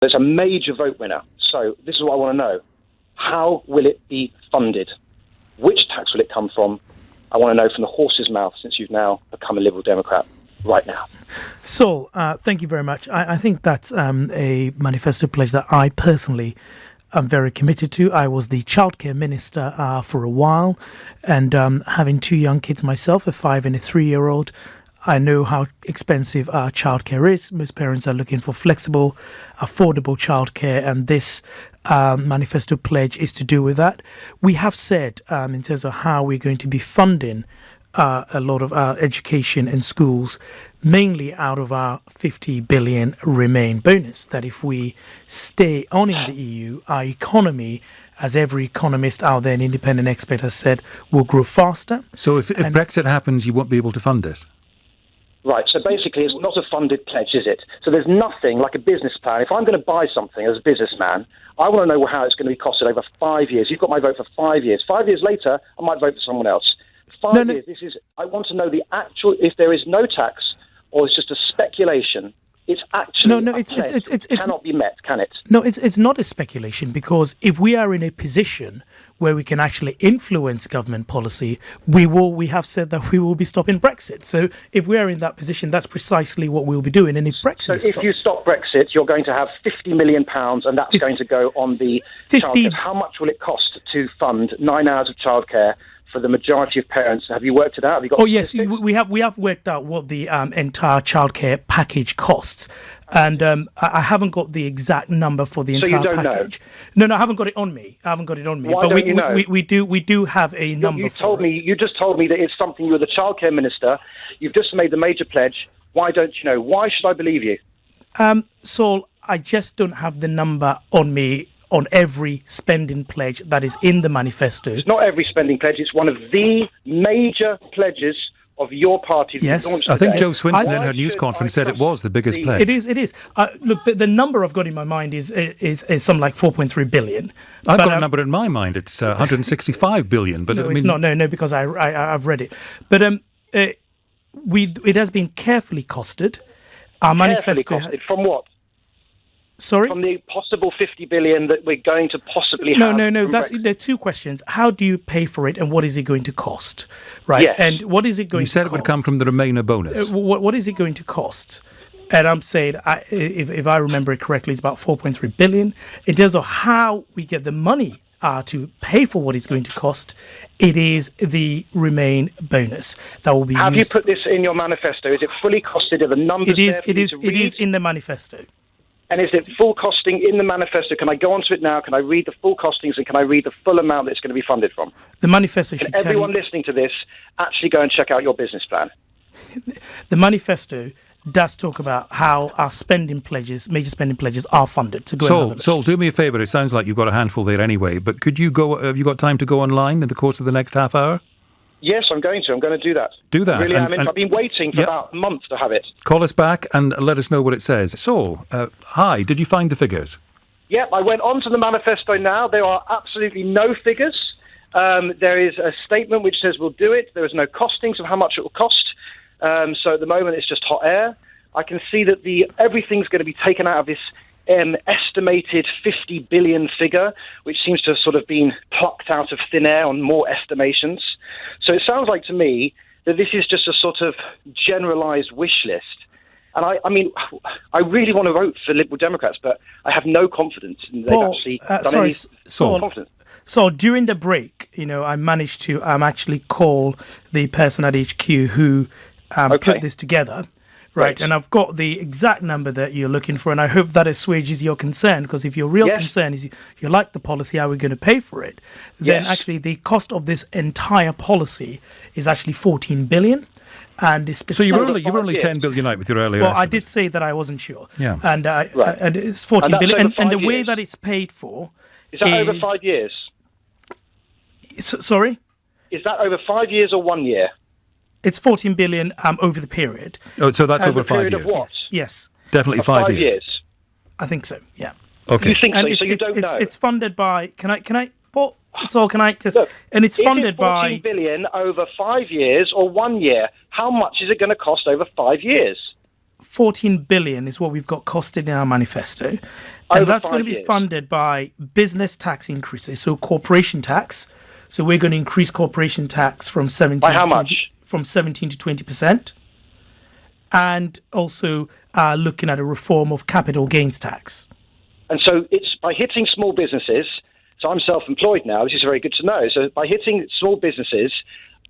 There's a major vote winner. So this is what I want to know. How will it be funded? Which tax will it come from? I want to know from the horse's mouth, since you've now become a Liberal Democrat right now. So, thank you very much. I think that's a manifesto pledge that I personally am very committed to. I was the childcare minister for a while, and having two young kids myself, a 5 and a 3-year-old, I know how expensive childcare is. Most parents are looking for flexible, affordable childcare, and this manifesto pledge is to do with that. We have said, in terms of how we're going to be funding a lot of our education in schools, mainly out of our 50 billion Remain bonus, that if we stay on in the EU, our economy, as every economist out there and independent expert has said, will grow faster. So if Brexit happens, you won't be able to fund this? Right, so basically it's not a funded pledge, is it? So there's nothing like a business plan. If I'm going to buy something as a businessman, I want to know how it's going to be costed over 5 years. You've got my vote for 5 years. 5 years later, I might vote for someone else. 5 years, I want to know the actual, if there is no tax or it's just a speculation, it's actually it cannot be met, can it? No, it's not a speculation, because if we are in a position where we can actually influence government policy, we have said that we will be stopping Brexit. So if we are in that position, that's precisely what we'll be doing. And if Brexit is stopped, if you stop Brexit, you're going to have £50 million, and that's going to go on the childcare. How much will it cost to fund 9 hours of childcare for the majority of parents? Have you worked it out? Have you got yes, we have worked out what the entire childcare package costs, and I haven't got the exact number for the entire package. Know? No, I haven't got it on me. Why but don't you know? we do have a number. You just told me that it's something. You're the childcare minister. You've just made the major pledge. Why don't you know? Why should I believe you? Saul, I just don't have the number on me on every spending pledge that is in the manifesto. It's not every spending pledge. It's one of the major pledges of your party. Yes. I think Jo Swinson in her news conference said it was the biggest pledge. It is. Look, the number I've got in my mind is something like 4.3r billion. I've got a number in my mind. It's 165 billion. But no, it's not. No, because I've read it. But it has been carefully costed. Our manifesto costed from what? Sorry? From the possible 50 billion that we're going to possibly have. No. There are two questions. How do you pay for it, and what is it going to cost? Right? Yes. And what is it going to cost? You said it would come from the Remainer bonus. What is it going to cost? And I'm saying, if I remember it correctly, it's about 4.3 billion. In terms of how we get the money to pay for what it's going to cost, it is the Remain bonus that will be used. Have you put this in your manifesto? Is it fully costed? Are the numbers It is in the manifesto. And is it full costing in the manifesto? Can I go onto it now? Can I read the full costings, and can I read the full amount that it's going to be funded from? The manifesto should tell you. Everyone listening to this, actually go and check out your business plan. The manifesto does talk about how our major spending pledges are funded. So Saul, do me a favour. It sounds like you've got a handful there anyway, but could you go? Have you got time to go online in the course of the next half hour? Yes, I'm going to. I'm going to do that. Do that. Really, I've been waiting for about a month to have it. Call us back and let us know what it says. Saul, hi. Did you find the figures? Yep, I went on to the manifesto now. There are absolutely no figures. There is a statement which says we'll do it. There is no costings of how much it will cost. So at the moment, it's just hot air. I can see that everything's going to be taken out of this estimated 50 billion figure, which seems to have sort of been plucked out of thin air on more estimations. So it sounds like to me that this is just a sort of generalised wish list. And I really want to vote for Liberal Democrats, but I have no confidence in they've actually done any confidence. So during the break, I managed to actually call the person at HQ who put this together. Right, and I've got the exact number that you're looking for, and I hope that assuages your concern, because if your real concern is you like the policy, how are we going to pay for it, then actually the cost of this entire policy is actually 14 billion. And so you were only 10 billion out with your earlier estimate. I did say that I wasn't sure. Yeah. And it's 14 billion. And the way that it's paid for is that over 5 years? Sorry? Is that over 5 years or 1 year? It's 14 billion over the period. Oh, so that's over 5 years. Of what? Yes. Definitely 5 years. I think so. Yeah. Okay. You think so? And so you don't know. It's funded by. Can I? So can I just? Look, and it's funded by 14 billion over 5 years or 1 year. How much is it going to cost over 5 years? 14 billion is what we've got costed in our manifesto. And that's going to be funded by business tax increases, so corporation tax. So we're going to increase corporation tax from 17 by how to 20, much? From 17 to 20%. And also looking at a reform of capital gains tax. And so it's by hitting small businesses. So I'm self-employed now. This is very good to know. So by hitting small businesses,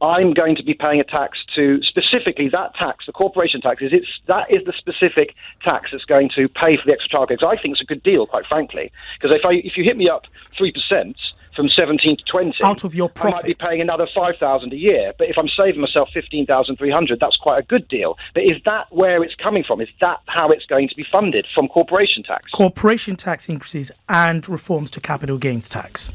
I'm going to be paying a tax to specifically that tax, the corporation tax. That is the specific tax that's going to pay for the extra childcare. Because I think it's a good deal, quite frankly. Because if you hit me up 3%, from 17 to 20, out of your profits, I might be paying another 5,000 a year. But if I'm saving myself 15,300, that's quite a good deal. But is that where it's coming from? Is that how it's going to be funded, from corporation tax? Corporation tax increases and reforms to capital gains tax.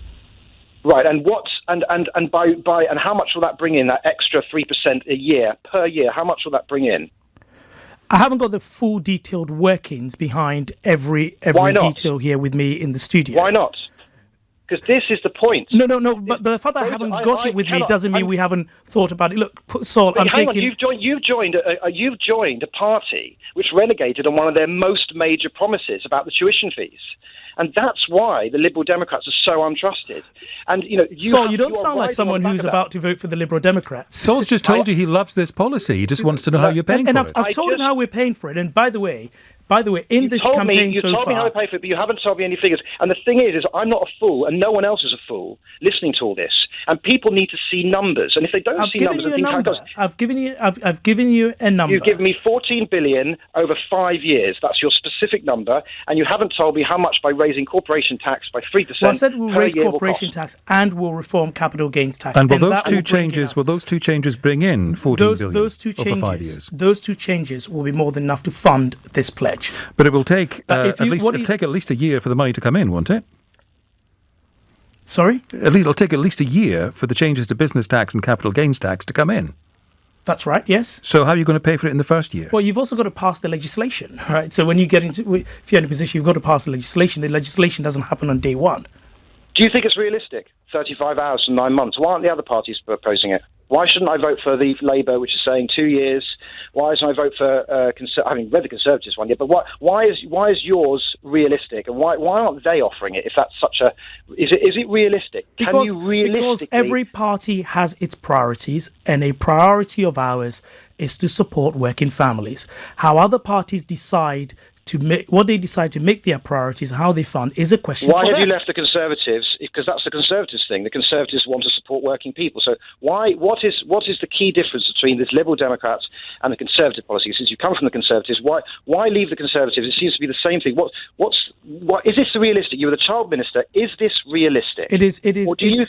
Right, and how much will that bring in? That extra 3% a year per year. How much will that bring in? I haven't got the full detailed workings behind every detail here with me in the studio. Why not? Because this is the point. No. But the fact that I haven't got it with me doesn't mean we haven't thought about it. Look, Saul, I'm taking. You've joined a party which relegated on one of their most major promises about the tuition fees, and that's why the Liberal Democrats are so untrusted. And Saul, you don't sound like someone who's about to vote for the Liberal Democrats. Saul's just told you he loves this policy. He just wants to know how you're paying for it. I've told him how we're paying for it. And by the way, in this campaign so far... You told me how to pay for it, but you haven't told me any figures. And the thing is I'm not a fool, and no one else is a fool listening to all this. And people need to see numbers. And if they don't see numbers... I've given you a number. You've given me 14 billion over 5 years. That's your specific number. And you haven't told me how much by raising corporation tax by 3%. Well, I said we'll raise corporation tax and we'll reform capital gains tax. And will those two changes bring in 14 billion over 5 years? Those two changes will be more than enough to fund this pledge. But it will take at least a year for the money to come in, won't it? Sorry? It'll take at least a year for the changes to business tax and capital gains tax to come in. That's right, yes. So how are you going to pay for it in the first year? Well, you've also got to pass the legislation, right? So when you if you're in a position, you've got to pass the legislation. The legislation doesn't happen on day one. Do you think it's realistic? 35 hours and 9 months. Why aren't the other parties proposing it? Why shouldn't I vote for the Labour, which is saying 2 years? Why shouldn't I vote for? I haven't read the Conservatives one yet, but why is yours realistic, and why aren't they offering it? If that's such a, is it realistic? Because every party has its priorities, and a priority of ours is to support working families. How other parties decide to make their priorities and how they fund is a question for them. Why have you left the Conservatives? Because that's the Conservatives thing. The Conservatives want to support working people. So what is the key difference between this Liberal Democrats and the Conservative policy? Since you come from the Conservatives, why leave the Conservatives? It seems to be the same thing. What is this realistic? You're the child minister. Is this realistic? It is. Or do you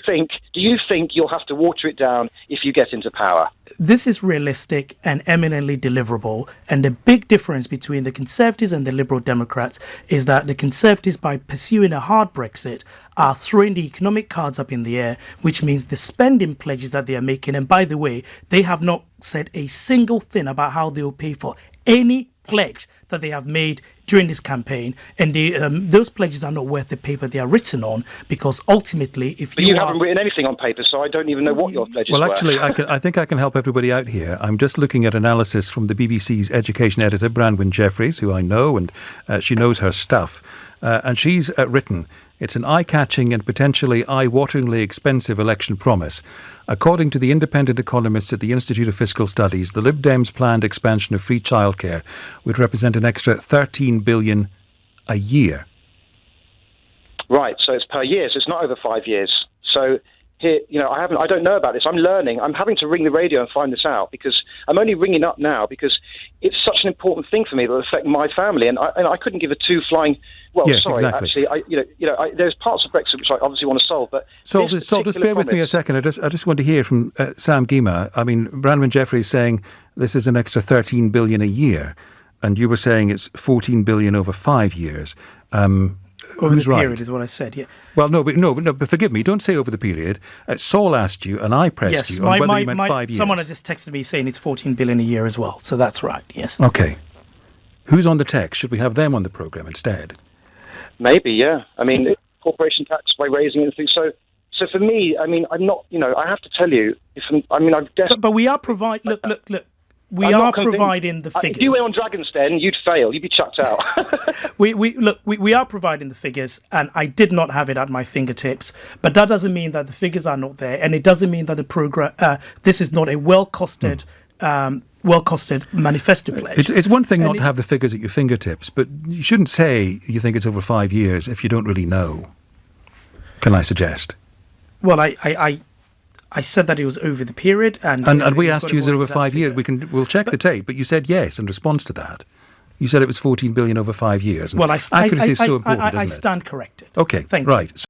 think you'll have to water it down if you get into power? This is realistic and eminently deliverable. And the big difference between the Conservatives and the Liberal Democrats is that the Conservatives, by pursuing a hard Brexit, are throwing the economic cards up in the air, which means the spending pledges that they are making. And by the way, they have not said a single thing about how they will pay for any pledge that they have made during this campaign, and those pledges are not worth the paper they are written on, because ultimately, But you haven't written anything on paper, so I don't even know what your pledges were. Well, actually, I think I can help everybody out here. I'm just looking at analysis from the BBC's education editor, Branwen Jeffries, who I know, and she knows her stuff. And she's written, it's an eye-catching and potentially eye-wateringly expensive election promise. According to the independent economists at the Institute of Fiscal Studies, the Lib Dems' planned expansion of free childcare would represent an extra 13 billion a year. Right, so it's per year, so it's not over 5 years. So here, I don't know about this. I'm learning. I'm having to ring the radio and find this out, because I'm only ringing up now because it's such an important thing for me that will affect my family, and I couldn't give a two flying. Well, yes, sorry, exactly. actually, there's parts of Brexit which I obviously want to solve, but so just bear with me a second. I just want to hear from Sam Gyimah. I mean, Branwen Jeffries saying this is an extra 13 billion a year, and you were saying it's 14 billion over 5 years. Over the period is what I said, yeah. Well, but forgive me, don't say over the period. Saul asked you, and I pressed you on whether you meant 5 years. Someone has just texted me saying it's 14 billion a year as well, so that's right, yes. Okay. Who's on the text? Should we have them on the programme instead? Maybe, yeah. I mean, corporation tax by raising it. So for me, I mean, I'm not, I have to tell you, I've definitely... But we are providing... Look. we I'm are not convinced. providing the If figures. you went on Dragon's Den, you'd fail. You'd be chucked out. We are providing the figures, and I did not have it at my fingertips. But that doesn't mean that the figures are not there, and it doesn't mean that the program. This is not a well-costed manifesto pledge. It's one thing not to have the figures at your fingertips, but you shouldn't say you think it's over 5 years if you don't really know. Can I suggest? Well, I said that it was over the period, and we asked you, is it over 5 years? We'll check the tape, but you said yes in response to that. You said it was 14 billion over 5 years. Well, accuracy is so important, isn't it? I stand corrected. Okay, Thank right. you. So